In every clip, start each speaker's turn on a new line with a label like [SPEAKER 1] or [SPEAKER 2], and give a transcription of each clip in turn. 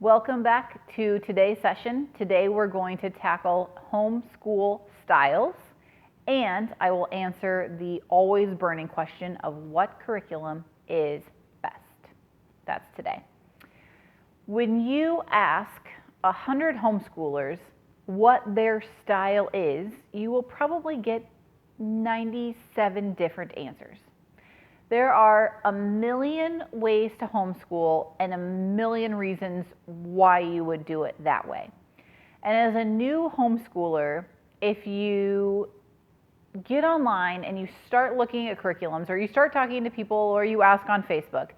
[SPEAKER 1] Welcome back to today's session. Today we're going to tackle homeschool styles, and I will answer the always burning question of what curriculum is best. That's today. When you ask 100 homeschoolers what their style is, you will probably get 97 different answers. There are a million ways to homeschool and a million reasons why you would do it that way. And as a new homeschooler, if you get online and you start looking at curriculums, or you start talking to people, or you ask on Facebook,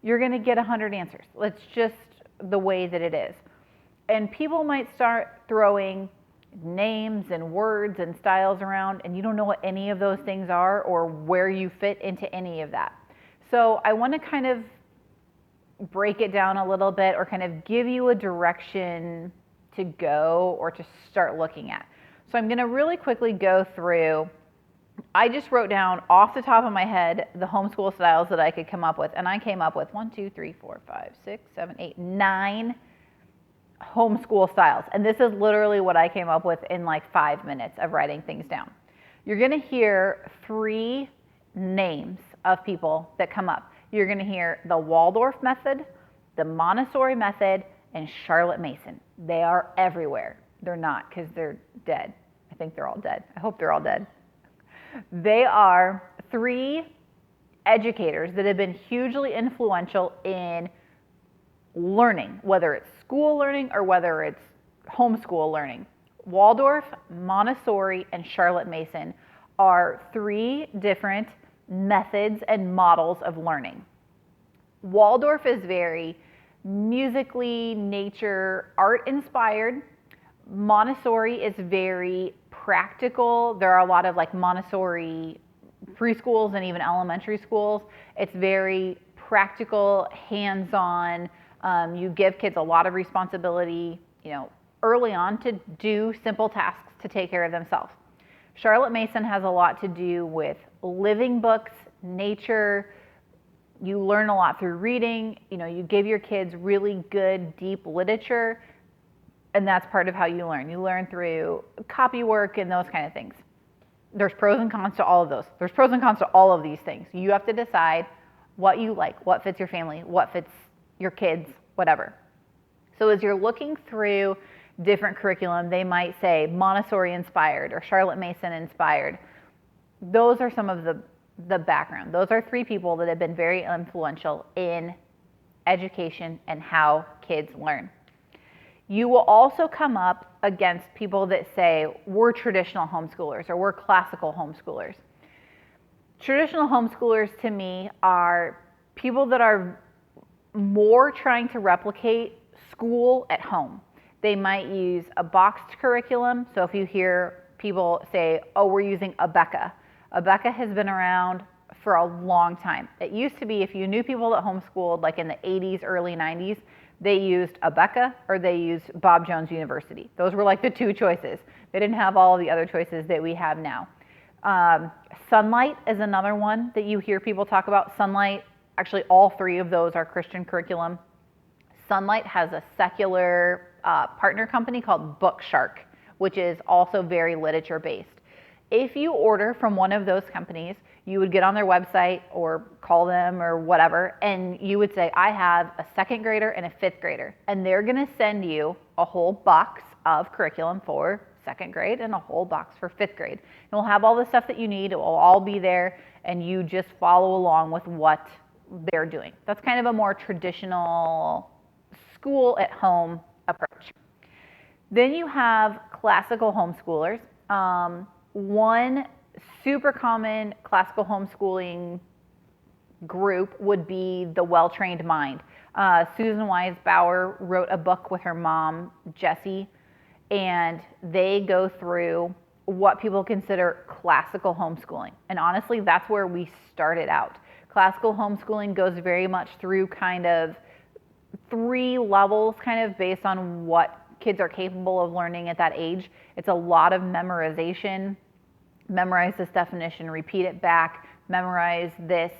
[SPEAKER 1] you're going to get 100 answers. That's just the way that it is. And people might start throwing names and words and styles around, and you don't know what any of those things are or where you fit into any of that. So I want to kind of break it down a little bit, or kind of give you a direction to go or to start looking at. So I'm going to really quickly go through. I just wrote down off the top of my head the homeschool styles that I could come up with, and I came up with 9 homeschool styles. And this is literally what I came up with in like 5 minutes of writing things down. You're going to hear 3 names of people that come up. You're going to hear the Waldorf method, the Montessori method, and Charlotte Mason. They are everywhere. They're not, because they're dead. I think they're all dead. I hope they're all dead. They are 3 educators that have been hugely influential in learning, whether it's school learning or whether it's homeschool learning. Waldorf, Montessori, and Charlotte Mason are 3 different methods and models of learning. Waldorf is very musically, nature, art inspired. Montessori is very practical. There are a lot of like Montessori preschools and even elementary schools. It's very practical, hands-on. You give kids a lot of responsibility, early on to do simple tasks to take care of themselves. Charlotte Mason has a lot to do with living books, nature. You learn a lot through reading. You give your kids really good, deep literature, and that's part of how you learn. You learn through copy work and those kind of things. There's pros and cons to all of those. There's pros and cons to all of these things. You have to decide what you like, what fits your family, what fits your kids, whatever. So as you're looking through different curriculum, they might say Montessori inspired or Charlotte Mason inspired. Those are some of the background. Those are 3 people that have been very influential in education and how kids learn. You will also come up against people that say we're traditional homeschoolers or we're classical homeschoolers. Traditional homeschoolers to me are people that are more trying to replicate school at home. They might use a boxed curriculum. So if you hear people say, oh, we're using Abeka. Abeka has been around for a long time. It used to be, if you knew people that homeschooled like in the 80s, early 90s, they used Abeka or they used Bob Jones University. Those were like the 2 choices. They didn't have all the other choices that we have now. Sunlight is another one that you hear people talk about. Sunlight, actually all 3 of those are Christian curriculum. Sunlight has a secular partner company called Bookshark, which is also very literature based. If you order from one of those companies, you would get on their website or call them or whatever, and you would say, I have a 2nd grader and a 5th grader, and they're going to send you a whole box of curriculum for 2nd grade and a whole box for 5th grade. And we'll have all the stuff that you need. It will all be there, and you just follow along with what they're doing. That's kind of a more traditional school at home approach. Then you have classical homeschoolers. One super common classical homeschooling group would be the well-trained mind. Susan Wise Bauer wrote a book with her mom, Jessie, and they go through what people consider classical homeschooling. And honestly, that's where we started out. Classical homeschooling goes very much through kind of 3 levels, kind of based on what kids are capable of learning at that age. It's a lot of memorization. Memorize this definition, repeat it back, memorize this,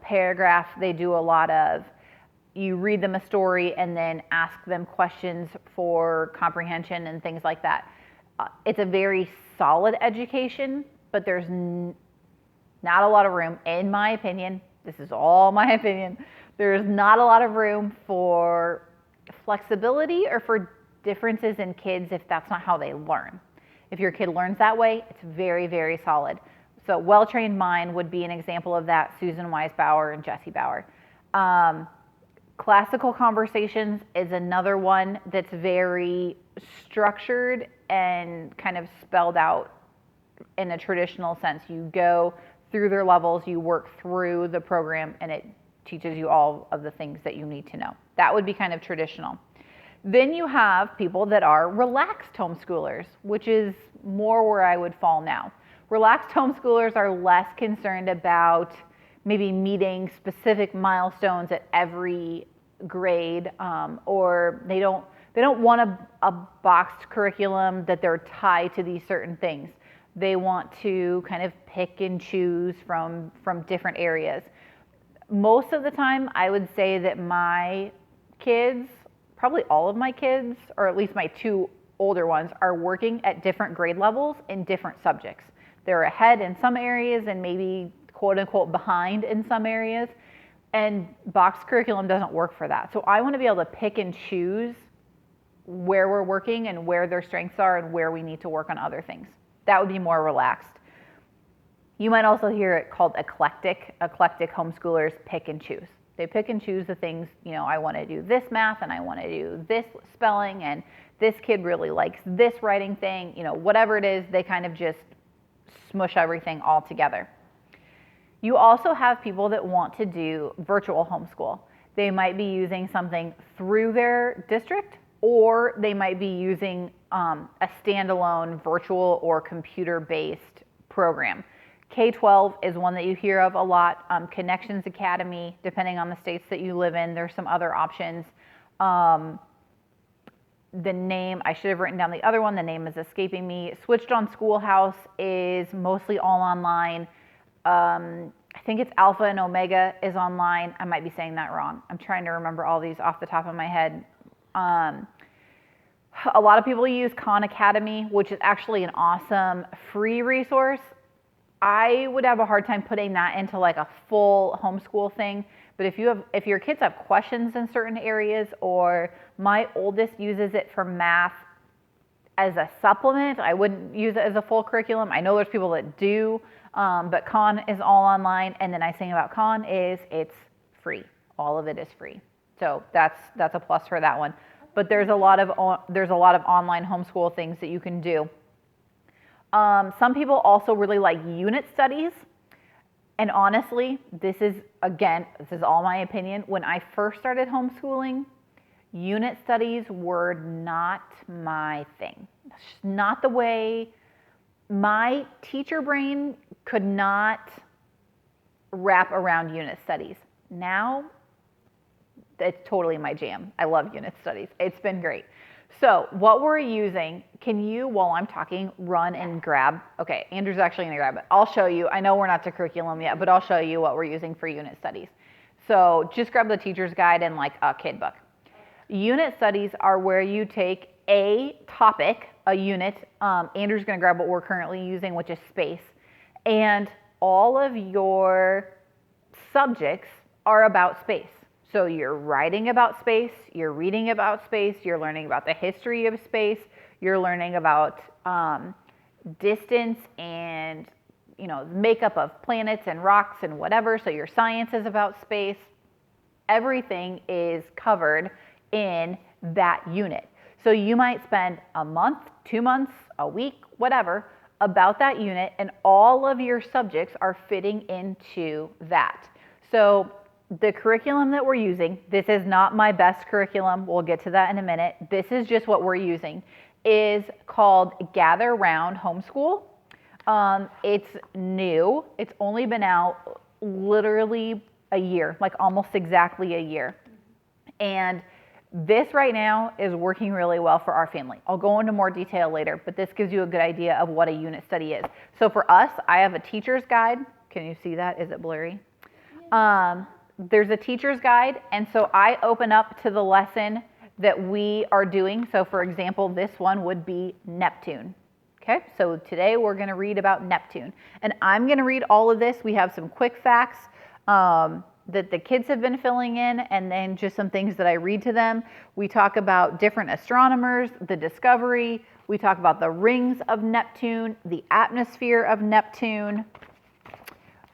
[SPEAKER 1] paragraph. They do a lot of you read them a story and then ask them questions for comprehension and things like that. It's a very solid education, but there's not a lot of room, in my opinion. This is all my opinion. There's not a lot of room for flexibility or for differences in kids if that's not how they learn. If your kid learns that way, it's very, very solid. So Well-Trained Mind would be an example of that, Susan Wise Bauer and Jessie Bauer. Classical Conversations is another one that's very structured and kind of spelled out in a traditional sense. You go through their levels, you work through the program, and it teaches you all of the things that you need to know. That would be kind of traditional. Then you have people that are relaxed homeschoolers, which is more where I would fall now. Relaxed homeschoolers are less concerned about maybe meeting specific milestones at every grade, or they don't want a boxed curriculum that they're tied to these certain things. They want to kind of pick and choose from different areas. Most of the time, I would say that my kids, probably all of my kids, or at least my two older ones, are working at different grade levels in different subjects. They're ahead in some areas and maybe quote unquote behind in some areas. And box curriculum doesn't work for that. So I want to be able to pick and choose where we're working and where their strengths are and where we need to work on other things. That would be more relaxed. You might also hear it called eclectic. Eclectic homeschoolers pick and choose. They pick and choose the things, I want to do this math and I want to do this spelling, and this kid really likes this writing thing, whatever it is, they kind of just smush everything all together. You also have people that want to do virtual homeschool. They might be using something through their district, or they might be using a standalone virtual or computer-based program. K-12 is one that you hear of a lot. Connections Academy, depending on the states that you live in, there's some other options. The name, I should have written down the other one, the name is escaping me. Switched On Schoolhouse is mostly all online. I think it's Alpha and Omega is online. I might be saying that wrong. I'm trying to remember all these off the top of my head. A lot of people use Khan Academy, which is actually an awesome free resource. I would have a hard time putting that into like a full homeschool thing. But if your kids have questions in certain areas, or my oldest uses it for math as a supplement, I wouldn't use it as a full curriculum. I know there's people that do, but Khan is all online. And the nice thing about Khan is it's free. All of it is free. So that's a plus for that one. But there's a lot of online homeschool things that you can do. Some people also really like unit studies. And honestly, this is all my opinion. When I first started homeschooling, unit studies were not my thing. It's just not the way my teacher brain could not wrap around unit studies. Now, it's totally my jam. I love unit studies. It's been great. So what we're using, can you, while I'm talking, run and grab? Okay, Andrew's actually gonna grab it. I'll show you. I know we're not to curriculum yet, but I'll show you what we're using for unit studies. So just grab the teacher's guide and like a kid book. Unit studies are where you take a topic, a unit. Andrew's gonna grab what we're currently using, which is space. And all of your subjects are about space. So you're writing about space, you're reading about space, you're learning about the history of space, you're learning about distance and makeup of planets and rocks and whatever. So your science is about space. Everything is covered in that unit. So you might spend a month, 2 months, a week, whatever, about that unit, and all of your subjects are fitting into that. So the curriculum that we're using, this is not my best curriculum, we'll get to that in a minute, this is just what we're using, is called Gather Round Homeschool. It's new, it's only been out literally a year, like almost exactly a year. And this right now is working really well for our family. I'll go into more detail later, but this gives you a good idea of what a unit study is. So for us, I have a teacher's guide. Can you see that? Is it blurry? there's a teacher's guide, and so I open up to the lesson that we are doing. So for example, this one would be Neptune. Okay, so today we're going to read about Neptune, and I'm going to read all of this. We have some quick facts that the kids have been filling in, and then just some things that I read to them. We talk about different astronomers, the discovery. We talk about the rings of Neptune, the atmosphere of Neptune.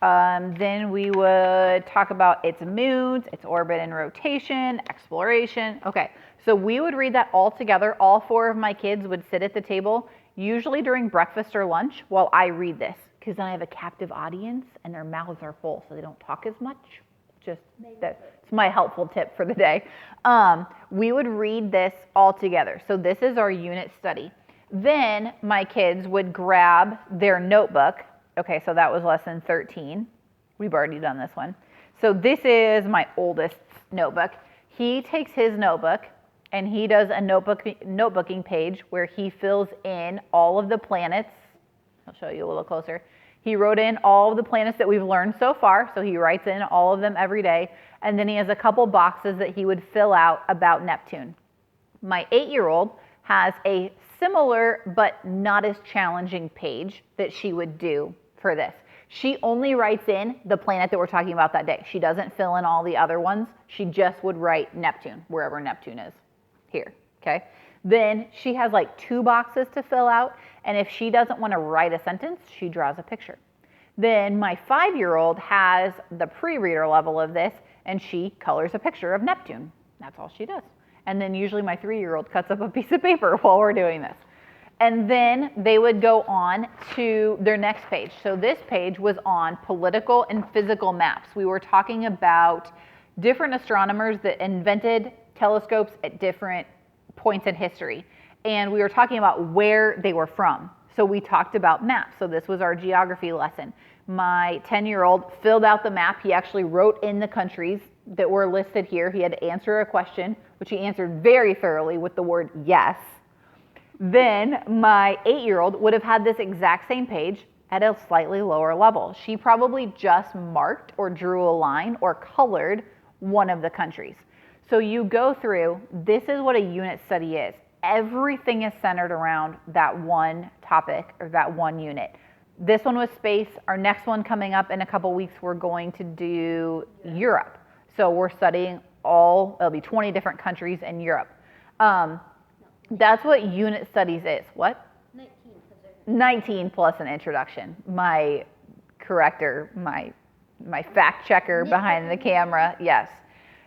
[SPEAKER 1] Then we would talk about its moons, its orbit and rotation, exploration. Okay, so we would read that all together. All 4 of my kids would sit at the table, usually during breakfast or lunch, while I read this, because then I have a captive audience and their mouths are full, so they don't talk as much. Just that's my helpful tip for the day. We would read this all together. So this is our unit study. Then my kids would grab their notebook. Okay, so that was lesson 13. We've already done this one. So this is my oldest notebook. He takes his notebook and he does a notebooking page where he fills in all of the planets. I'll show you a little closer. He wrote in all of the planets that we've learned so far, so he writes in all of them every day, and then he has a couple boxes that he would fill out about Neptune. My 8-year-old has a similar but not as challenging page that she would do for this. She only writes in the planet that we're talking about that day. She doesn't fill in all the other ones. She just would write Neptune, wherever Neptune is. Here, okay? Then she has like 2 boxes to fill out, and if she doesn't want to write a sentence, she draws a picture. Then my 5-year-old has the pre-reader level of this, and she colors a picture of Neptune. That's all she does. And then usually my 3-year-old cuts up a piece of paper while we're doing this. And then they would go on to their next page. So this page was on political and physical maps. We were talking about different astronomers that invented telescopes at different points in history. And we were talking about where they were from. So we talked about maps. So this was our geography lesson. My 10-year-old filled out the map. He actually wrote in the countries that were listed here. He had to answer a question, which he answered very thoroughly with the word yes. Then my 8-year-old would have had this exact same page at a slightly lower level. She probably just marked or drew a line or colored one of the countries. So you go through, this is what a unit study is. Everything is centered around that one topic or that one unit. This one was space. Our next one coming up in a couple weeks, we're going to do Europe. So we're studying it'll be 20 different countries in Europe. That's what unit studies is. What? 19 plus an introduction. My corrector, my fact checker behind the camera, yes.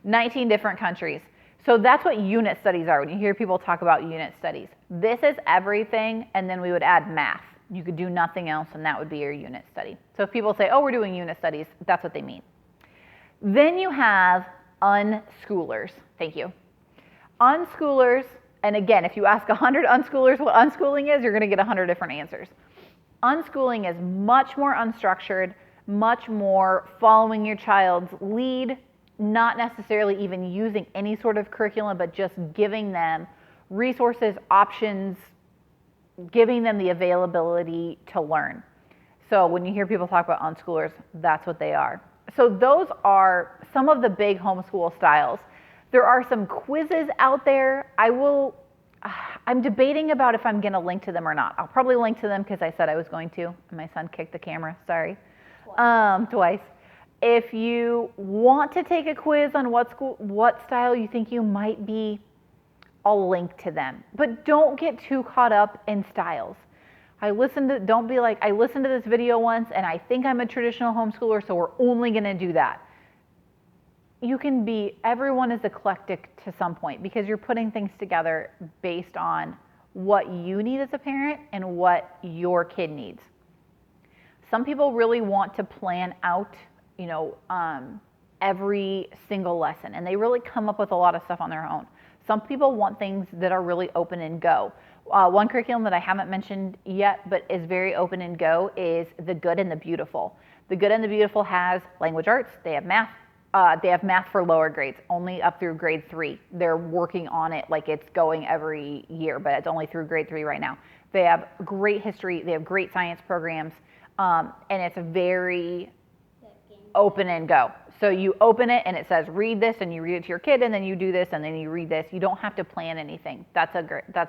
[SPEAKER 1] 19 different countries. So that's what unit studies are. When you hear people talk about unit studies, this is everything, and then we would add math. You could do nothing else, and that would be your unit study. So if people say, oh, we're doing unit studies, that's what they mean. Then you have unschoolers. Thank you. Unschoolers, and again, if you ask 100 unschoolers what unschooling is, you're going to get 100 different answers. Unschooling is much more unstructured, much more following your child's lead, not necessarily even using any sort of curriculum, but just giving them resources, options, giving them the availability to learn. So when you hear people talk about unschoolers, that's what they are. So those are some of the big homeschool styles. There are some quizzes out there. I'm debating about if I'm going to link to them or not. I'll probably link to them because I said I was going to. My son kicked the camera, sorry. Twice. If you want to take a quiz on what style you think you might be, I'll link to them. But don't get too caught up in styles. Don't be like, I listened to this video once and I think I'm a traditional homeschooler, so we're only going to do that. Everyone is eclectic to some point because you're putting things together based on what you need as a parent and what your kid needs. Some people really want to plan out every single lesson, and they really come up with a lot of stuff on their own. Some people want things that are really open and go. One curriculum that I haven't mentioned yet, but is very open and go, is The Good and the Beautiful. The Good and the Beautiful has language arts, they have math. They have math for lower grades, only up through grade 3. They're working on it like it's going every year, but it's only through grade 3 right now. They have great history, they have great science programs, and it's very open and go. So you open it and it says read this, and you read it to your kid, and then you do this, and then you read this. You don't have to plan anything. That's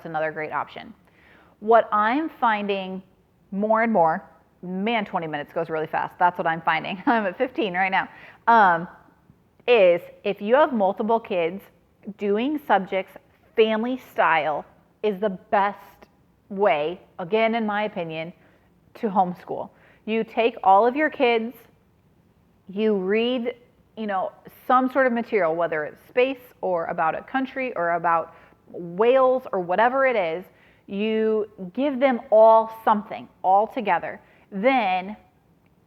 [SPEAKER 1] another great option. What I'm finding more and more, man, 20 minutes goes really fast. That's what I'm finding. I'm at 15 right now. Is if you have multiple kids, doing subjects Familystyle is the best way, again, in my opinion, to homeschool. You take all of your kids, you read, some sort of material, whether it's space or about a country or about whales or whatever it is, you give them all something, all together. Then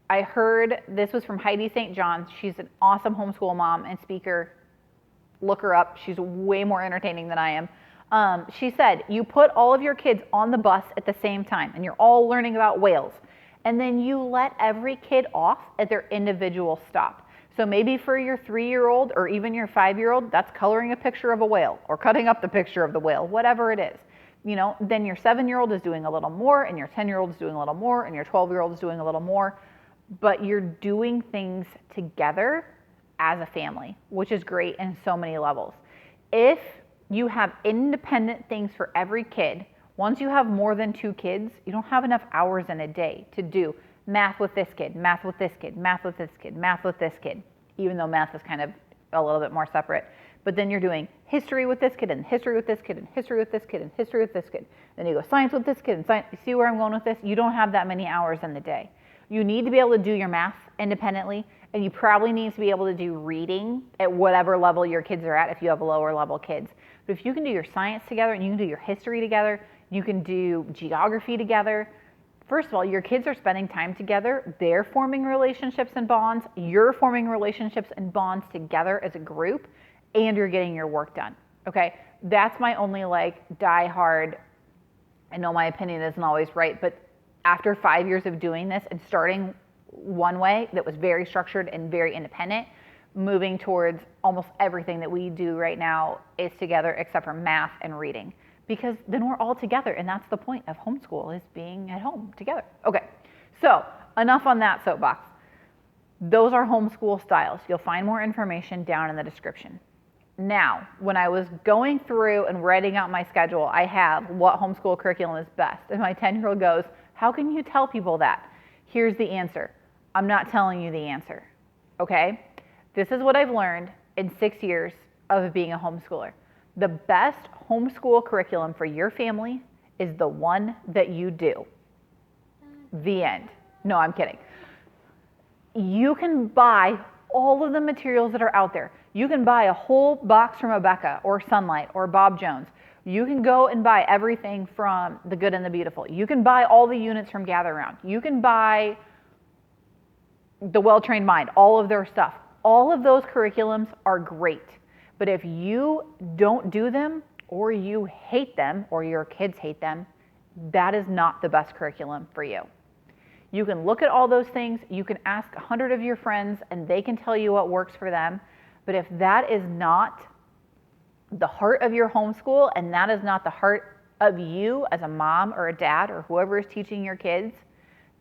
[SPEAKER 1] I heard, this was from Heidi St. John's. She's an awesome homeschool mom and speaker. Look her up. She's way more entertaining than I am. She said, you put all of your kids on the bus at the same time, and you're all learning about whales. And then you let every kid off at their individual stop. So maybe for your 3-year-old or even your 5-year-old, that's coloring a picture of a whale or cutting up the picture of the whale, whatever it is. Then your 7-year-old is doing a little more, and your 10-year-old is doing a little more, and your 12-year-old is doing a little more. But you're doing things together as a family, which is great in so many levels. If you have independent things for every kid, once you have more than 2 kids, you don't have enough hours in a day to do math with this kid, math with this kid, math with this kid, math with this kid, even though math is kind of a little bit more separate. But then you're doing history with this kid, and history with this kid, and history with this kid, and history with this kid. Then you go science with this kid, and science. You see where I'm going with this? You don't have that many hours in the day. You need to be able to do your math independently, and you probably need to be able to do reading at whatever level your kids are at if you have lower level kids. But if you can do your science together, and you can do your history together, you can do geography together. First of all, your kids are spending time together. They're forming relationships and bonds. You're forming relationships and bonds together as a group, and you're getting your work done. Okay? That's my only die hard. I know my opinion isn't always right, but after 5 years of doing this and starting one way that was very structured and very independent, moving towards almost everything that we do right now is together except for math and reading. Because then we're all together, and that's the point of homeschool, is being at home together. Okay, so enough on that soapbox. Those are homeschool styles. You'll find more information down in the description. Now, when I was going through and writing out my schedule, I have what homeschool curriculum is best. And my 10-year-old goes, how can you tell people that? Here's the answer. I'm not telling you the answer, okay? This is what I've learned in 6 years of being a homeschooler. The best homeschool curriculum for your family is the one that you do. The end. No, I'm kidding. You can buy all of the materials that are out there. You can buy a whole box from Rebecca or Sunlight or Bob Jones. You can go and buy everything from The Good and the Beautiful. You can buy all the units from Gather Round. You can buy The Well-Trained Mind, all of their stuff. All of those curriculums are great. But if you don't do them, or you hate them, or your kids hate them, that is not the best curriculum for you. You can look at all those things. You can ask 100 of your friends, and they can tell you what works for them. But if that is not the heart of your homeschool, and that is not the heart of you as a mom or a dad or whoever is teaching your kids,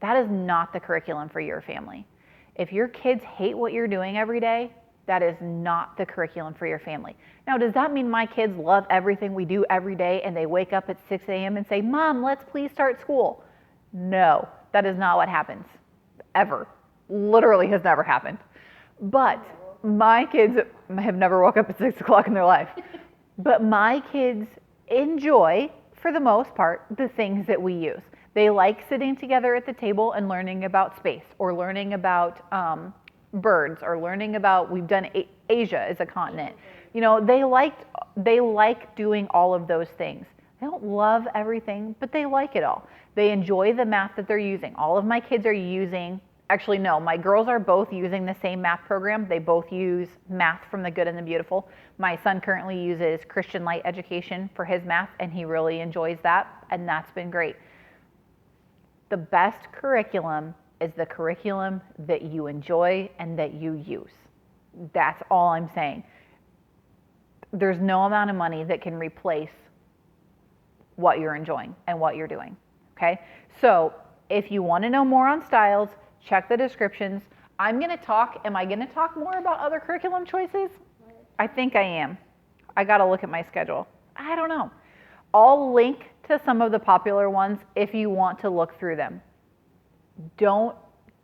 [SPEAKER 1] that is not the curriculum for your family. If your kids hate what you're doing every day, that is not the curriculum for your family. Now, does that mean my kids love everything we do every day and they wake up at 6 a.m. and say, Mom, let's please start school? No, that is not what happens, ever. Literally has never happened. But my kids have never woke up at 6 o'clock in their life. But my kids enjoy, for the most part, the things that we use. They like sitting together at the table and learning about space, or learning about birds, or learning about, we've done Asia as a continent. They like doing all of those things. They don't love everything, but they like it all. They enjoy the math that they're using. All of my kids are using, actually no, my girls are both using the same math program. They both use math from The Good and the Beautiful. My son currently uses Christian Light Education for his math, and he really enjoys that, and that's been great. The best curriculum is the curriculum that you enjoy and that you use. That's all I'm saying. There's no amount of money that can replace what you're enjoying and what you're doing, okay? So if you want to know more on styles, check the descriptions. Am I gonna talk more about other curriculum choices? I think I am. I gotta look at my schedule. I don't know. I'll link to some of the popular ones if you want to look through them. Don't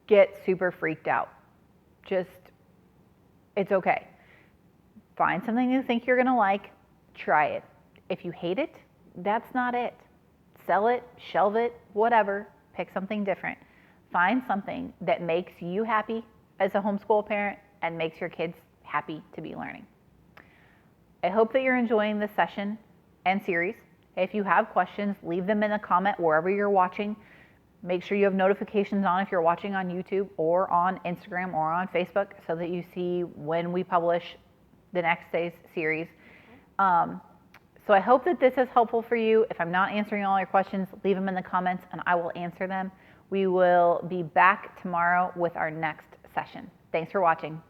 [SPEAKER 1] get super freaked out. It's okay. Find something you think you're gonna like, try it. If you hate it, that's not it. Sell it, shelve it, whatever, pick something different. Find something that makes you happy as a homeschool parent and makes your kids happy to be learning. I hope that you're enjoying this session and series. If you have questions, leave them in a comment wherever you're watching. Make sure you have notifications on if you're watching on YouTube or on Instagram or on Facebook so that you see when we publish the next day's series. So I hope that this is helpful for you. If I'm not answering all your questions, leave them in the comments and I will answer them. We will be back tomorrow with our next session. Thanks for watching.